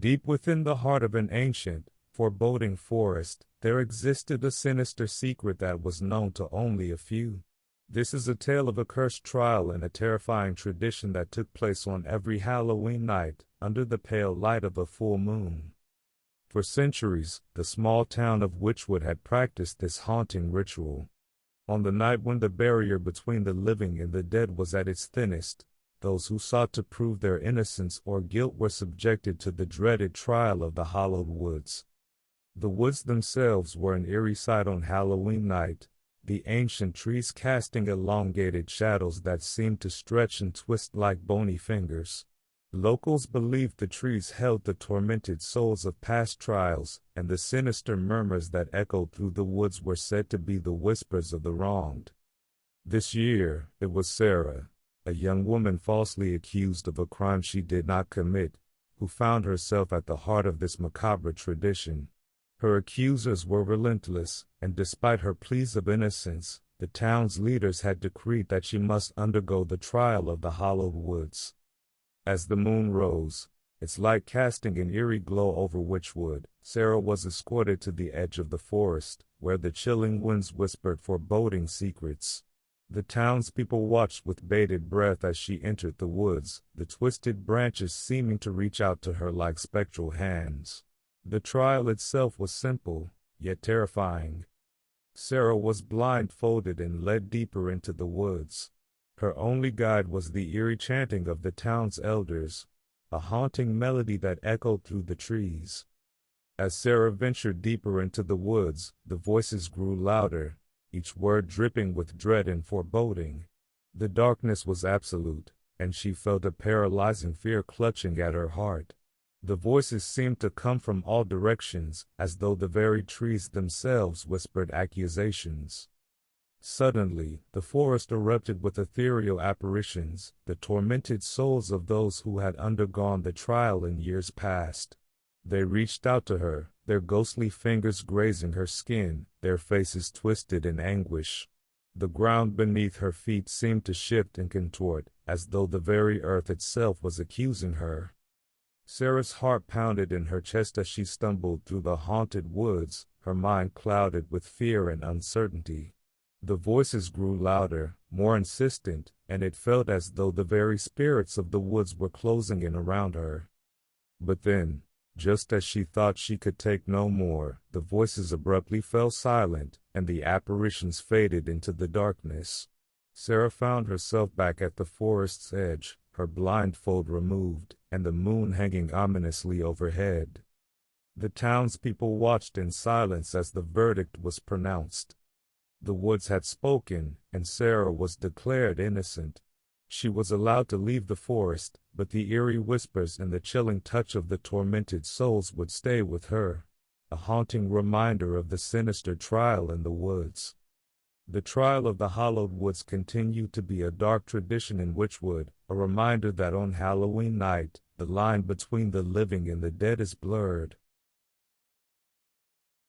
Deep within the heart of an ancient, foreboding forest, there existed a sinister secret that was known to only a few. This is a tale of a cursed trial and a terrifying tradition that took place on every Halloween night, under the pale light of a full moon. For centuries, the small town of Wychwood had practiced this haunting ritual. On the night when the barrier between the living and the dead was at its thinnest, those who sought to prove their innocence or guilt were subjected to the dreaded trial of the hallowed woods. The woods themselves were an eerie sight on Halloween night, the ancient trees casting elongated shadows that seemed to stretch and twist like bony fingers. Locals believed the trees held the tormented souls of past trials, and the sinister murmurs that echoed through the woods were said to be the whispers of the wronged. This year, it was Sarah, a young woman falsely accused of a crime she did not commit, who found herself at the heart of this macabre tradition. Her accusers were relentless, and despite her pleas of innocence, the town's leaders had decreed that she must undergo the trial of the hallowed woods. As the moon rose, its light casting an eerie glow over Wychwood, Sarah was escorted to the edge of the forest, where the chilling winds whispered foreboding secrets. The townspeople watched with bated breath as she entered the woods, the twisted branches seeming to reach out to her like spectral hands. The trial itself was simple, yet terrifying. Sarah was blindfolded and led deeper into the woods. Her only guide was the eerie chanting of the town's elders, a haunting melody that echoed through the trees. As Sarah ventured deeper into the woods, the voices grew louder, each word dripping with dread and foreboding. The darkness was absolute, and she felt a paralyzing fear clutching at her heart. The voices seemed to come from all directions, as though the very trees themselves whispered accusations. Suddenly, the forest erupted with ethereal apparitions, the tormented souls of those who had undergone the trial in years past. They reached out to her, their ghostly fingers grazing her skin, their faces twisted in anguish. The ground beneath her feet seemed to shift and contort, as though the very earth itself was accusing her. Sarah's heart pounded in her chest as she stumbled through the haunted woods, her mind clouded with fear and uncertainty. The voices grew louder, more insistent, and it felt as though the very spirits of the woods were closing in around her. But then, just as she thought she could take no more, the voices abruptly fell silent, and the apparitions faded into the darkness. Sarah found herself back at the forest's edge, her blindfold removed, and the moon hanging ominously overhead. The townspeople watched in silence as the verdict was pronounced. The woods had spoken, and Sarah was declared innocent. She was allowed to leave the forest, but the eerie whispers and the chilling touch of the tormented souls would stay with her, a haunting reminder of the sinister trial in the woods. The trial of the hallowed woods continued to be a dark tradition in Wychwood, a reminder that on Halloween night, the line between the living and the dead is blurred,